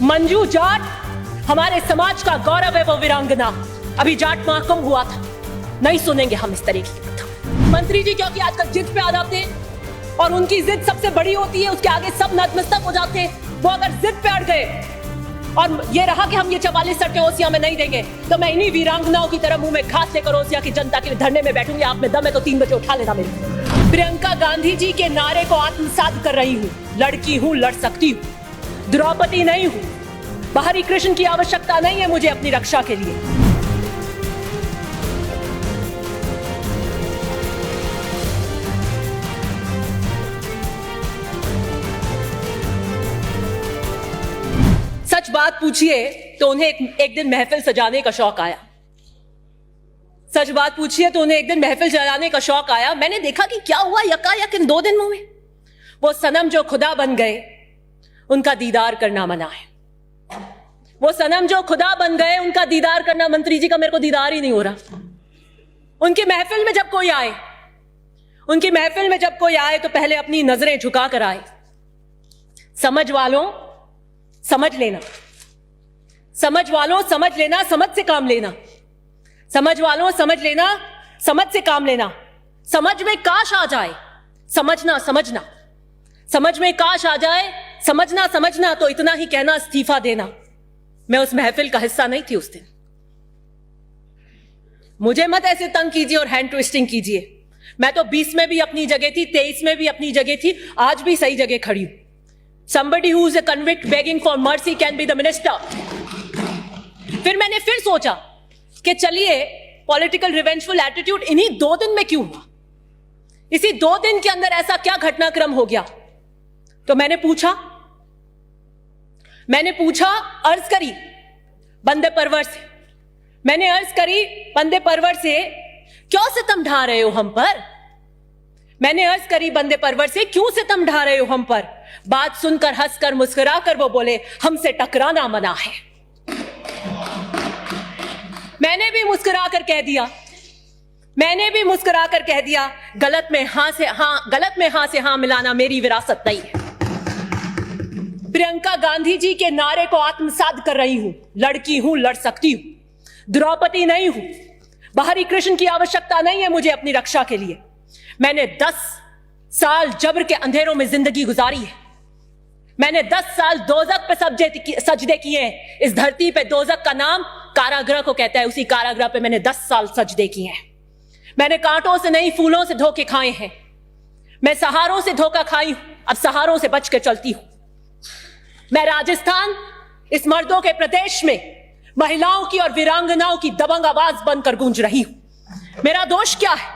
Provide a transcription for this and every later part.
मंजू जाट हमारे समाज का गौरव है, वो वीरांगना। अभी जाट महाकुंभ हुआ था, नहीं सुनेंगे हम इस तरीके की कथा। मंत्री जी क्योंकि आजकल जिद पे आ जाते हैं और उनकी जिद सबसे बड़ी होती है, उसके आगे सब नतमस्तक हो जाते हैं। वो अगर जिद पे अड़ गए और ये रहा कि हम ये 44 सड़कें ओसिया में नहीं देंगे, तो मैं इन्हीं वीरांगनाओं की तरह मुंह में घास लेकर ओसिया की जनता के लिए धरने में बैठूंगी। आप में दम है तो 3 बजे उठा लेना मेरे। प्रियंका गांधी जी के नारे को आत्मसात कर रही हूँ। लड़की हूँ, लड़ सकती हूँ, द्रौपदी नहीं हूँ। बाहरी कृष्ण की आवश्यकता नहीं है मुझे अपनी रक्षा के लिए। सच बात पूछिए तो उन्हें एक दिन महफिल सजाने का शौक आया। सच बात पूछिए तो उन्हें एक दिन महफिल सजाने का शौक आया। मैंने देखा कि क्या हुआ यकायक इन 2 दिनों में। वो सनम जो खुदा बन गए, उनका दीदार करना मना है। वो सनम जो खुदा बन गए, उनका दीदार करना, मंत्री जी का मेरे को दीदार ही नहीं हो रहा। उनकी महफिल में जब कोई आए, उनकी महफिल में जब कोई आए तो पहले अपनी नजरें झुका कर आए। समझ वालों समझ लेना, समझ वालों समझ लेना, समझ से काम लेना। समझ वालों समझ लेना, समझ से काम लेना। समझ में काश आ जाए, समझना समझना। समझ में काश आ जाए, समझना समझना। तो इतना ही कहना, इस्तीफा देना। मैं उस महफिल का हिस्सा नहीं थी उस दिन। मुझे मत ऐसे तंग कीजिए और हैंड ट्विस्टिंग कीजिए। मैं तो 20 में भी अपनी जगह थी, 23 में भी अपनी जगह थी, आज भी सही जगह खड़ी हूं। Somebody who is a convict begging for mercy can be the minister. फिर मैंने फिर सोचा कि चलिए पॉलिटिकल रिवेंजफुल एटीट्यूड इन्हीं 2 दिन में क्यों हुआ? इसी 2 दिन के अंदर ऐसा क्या घटनाक्रम हो गया? तो मैंने पूछा, अर्ज करी बंदे परवर से। मैंने अर्ज करी बंदे परवर से, क्यों सितम ढा रहे हो हम पर? मैंने अर्ज करी बंदे परवर से, क्यों सितम ढा रहे हो हम पर? बात सुनकर हंसकर मुस्कुराकर वो बोले, हमसे टकराना मना है। मैंने भी मुस्कुराकर कह दिया, गलत में हां से हां मिलाना मेरी विरासत नहीं है। प्रियंका गांधी जी के नारे को आत्मसात कर रही हूं। लड़की हूं, लड़ सकती हूं, द्रौपदी नहीं हूं। बाहरी कृष्ण की आवश्यकता नहीं है मुझे अपनी रक्षा के लिए। मैंने 10 साल जबर के अंधेरों में जिंदगी गुजारी है। मैंने 10 साल दोजक पे सजदे किए हैं। इस धरती पे दोजक का नाम कारागृह को कहता है। उसी कारागृह पे मैंने 10 साल सजदे किए हैं। मैंने कांटों से नहीं, फूलों से धोखे खाए हैं। मैं सहारों से धोखा खाई हूं, अब सहारों से बच के चलती हूं। मैं राजस्थान, इस मर्दों के प्रदेश में महिलाओं की और वीरांगनाओं की दबंग आवाज बनकर गूंज रही हूं। मेरा दोष क्या है?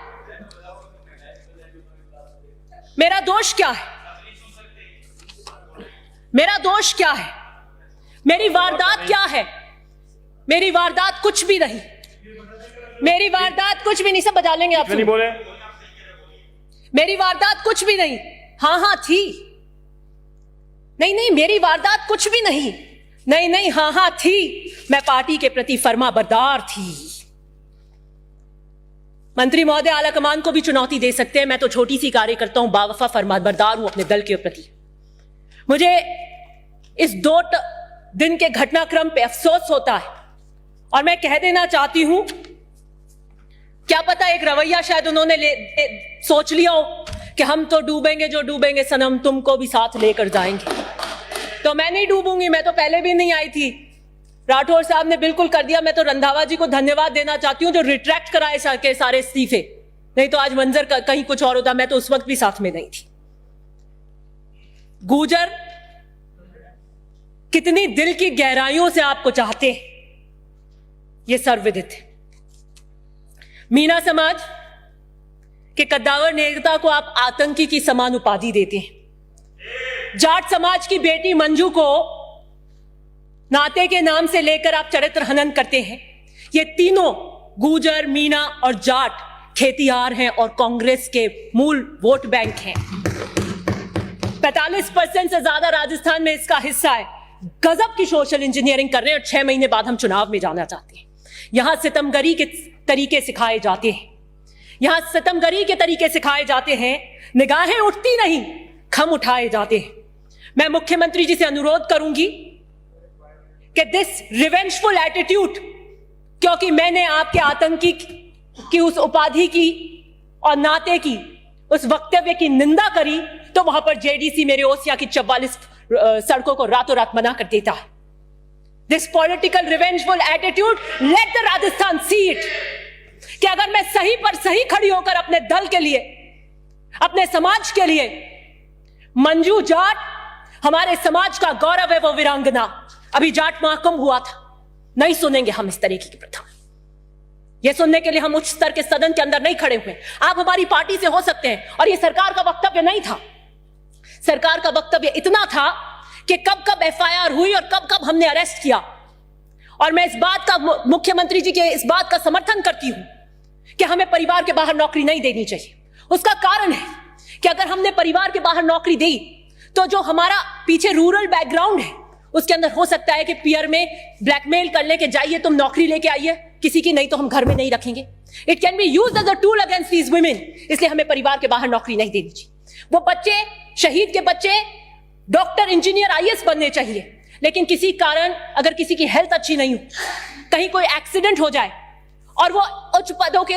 मेरा दोष क्या है? मेरा दोष क्या है? मेरी वारदात क्या है? मेरी वारदात कुछ भी नहीं। मेरी वारदात कुछ भी नहीं। सब बजा लेंगे आप। मेरी वारदात कुछ भी नहीं। हाँ थी। नहीं, मेरी वारदात कुछ भी नहीं। नहीं, हाँ थी। मैं पार्टी के प्रति फर्माबरदार थी। मंत्री महोदय आला कमान को भी चुनौती दे सकते हैं। मैं तो छोटी सी कार्यकर्ता हूं, बावफा फर्माबरदार हूं अपने दल के प्रति। मुझे इस 2 दिन के घटनाक्रम पे अफसोस होता है और मैं कह देना चाहती हूं, क्या पता एक रवैया शायद उन्होंने सोच लिया हो कि हम तो डूबेंगे, जो डूबेंगे सनम तुमको भी साथ लेकर जाएंगे। तो मैं नहीं डूबूंगी। मैं तो पहले भी नहीं आई थी। राठौर साहब ने बिल्कुल कर दिया। मैं तो रंधावा जी को धन्यवाद देना चाहती हूं जो रिट्रैक्ट कराए के सारे इस्तीफे। नहीं तो आज मंजर कहीं कुछ और होता। मैं तो उस वक्त भी साथ में नहीं थी। गुर्जर कितनी दिल की गहराइयों से आपको चाहते हैं, यह सर्वविदित है। मीना समाज के कद्दावर नेता को आप आतंकी की समान उपाधि देते हैं। जाट समाज की बेटी मंजू को नाते के नाम से लेकर आप चरित्र हनन करते हैं। ये तीनों गुर्जर, मीना और जाट खेतिहार हैं और कांग्रेस के मूल वोट बैंक हैं। 45% से ज्यादा राजस्थान में इसका हिस्सा है। गजब की सोशल इंजीनियरिंग कर रहे हैं और 6 महीने बाद हम चुनाव में जाना चाहते हैं। यहां सितमगरी के तरीके सिखाए जाते हैं। यहां सितमगरी के तरीके सिखाए जाते हैं। निगाहें उठती नहीं, खम उठाए जाते हैं। मैं मुख्यमंत्री जी से अनुरोध करूंगी कि दिस रिवेंजफुल एटीट्यूड, क्योंकि मैंने आपके आतंकी की उस उपाधि की और नाते की उस वक्तव्य की निंदा करी, तो वहां पर जेडीसी मेरे ओसिया की 44 सड़कों को रातों रात मना कर देता है। This political revengeful attitude, let the Rajasthan see it, कि अगर मैं सही पर सही खड़ी होकर अपने दल के लिए, अपने समाज के लिए, मंजू जाट हमारे समाज का गौरव है, वो वीरांगना, अभी जाट महाकुंभ हुआ था, नहीं सुनेंगे हम इस तरीके की प्रथा। यह सुनने के लिए हम उच्च स्तर के सदन के अंदर नहीं खड़े हुए। आप हमारी पार्टी से हो सकते हैं, और यह सरकार का वक्तव्य नहीं था। सरकार का वक्तव्य इतना था कि कब कब एफआईआर हुई और कब कब हमने अरेस्ट किया। और मैं इस बात का, मुख्यमंत्री जी के इस बात का समर्थन करती हूं कि हमें परिवार के बाहर नौकरी नहीं देनी चाहिए। उसका कारण है कि अगर हमने परिवार के बाहर नौकरी दी, तो जो हमारा पीछे रूरल बैकग्राउंड है, उसके अंदर हो सकता है कि पीयर में ब्लैकमेल कर ले कि जाइए तुम नौकरी लेके आइए किसी की, नहीं तो हम घर में नहीं रखेंगे। It can be used as a tool against these women. इसलिए हमें परिवार के बाहर नौकरी नहीं देनी चाहिए। वो बच्चे, शहीद के बच्चे डॉक्टर, इंजीनियर, आईएएस बनने चाहिए, लेकिन किसी कारण अगर किसी की हेल्थ अच्छी नहीं हो, कहीं कोई एक्सीडेंट हो जाए और वो उच्च पदों के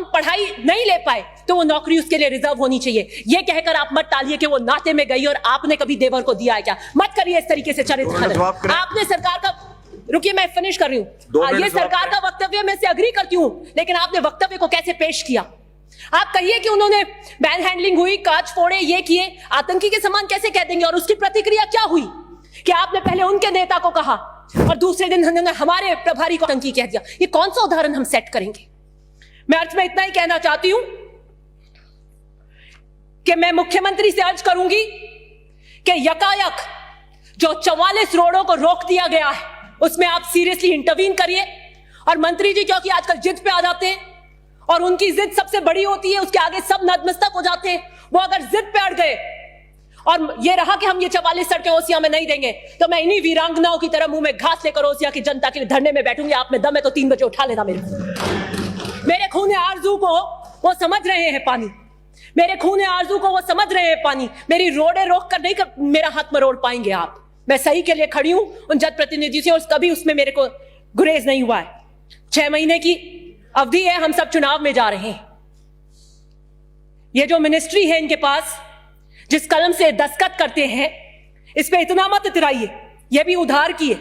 पढ़ाई नहीं ले पाए, तो वो नौकरी उसके लिए रिजर्व होनी चाहिए। ये कहकर आप मत टालिए कि वो नाते में गई और आपने कभी देवर को दिया है क्या। मत करिए इस तरीके से चरित्र। आपने सरकार का, रुकिए मैं फिनिश कर रही हूं, ये सरकार का वक्तव्य, मैं से अग्री करती हूं, लेकिन आपने वक्तव्य को कैसे पेश किया। आप कहिए कि उन्होंने मैन हैंडलिंग हुई, कांच फोड़े, ये किए, आतंकी के समान कैसे कह देंगे। और उसकी प्रतिक्रिया क्या हुई कि आपने पहले उनके नेता को कहा और दूसरे दिन उन्होंने हमारे प्रभारी को आतंकी कह दिया। ये कौन सा उदाहरण हम सेट करेंगे। मैं अर्थ में इतना ही कहना चाहती हूं कि मैं मुख्यमंत्री से अर्ज करूंगी कि यकायक जो 44 रोडों को रोक दिया गया है, उसमें आप सीरियसली इंटरवीन करिए। और मंत्री जी क्योंकि आजकल जिद पे आ जाते हैं और उनकी जिद सबसे बड़ी होती है, उसके आगे सब नतमस्तक हो जाते हैं। वो अगर जिद पे अड़ गए और ये रहा कि हम ये 44 सड़कें ओसिया में नहीं देंगे, तो मैं इन्हीं वीरांगनाओं की तरह मुंह में घास लेकर ओसिया की जनता के लिए धरने में बैठूंगी। आप में दम है तो 3 बजे उठा लेना। मेरे खून आरजू को वो समझ रहे हैं पानी, मेरे खून आरजू को वो समझ रहे हैं पानी। मेरी रोडे रोक कर नहीं कर मेरा हाथ मरोड़ पाएंगे आप। मैं सही के लिए खड़ी हूं उन जनप्रतिनिधि से, और कभी उसमें मेरे को गुरेज नहीं हुआ है। 6 महीने की अवधि है, हम सब चुनाव में जा रहे हैं। ये जो मिनिस्ट्री है इनके पास, जिस कलम से दस्तखत करते हैं, इस पे इतना मत इतराइए, ये भी उधार की है।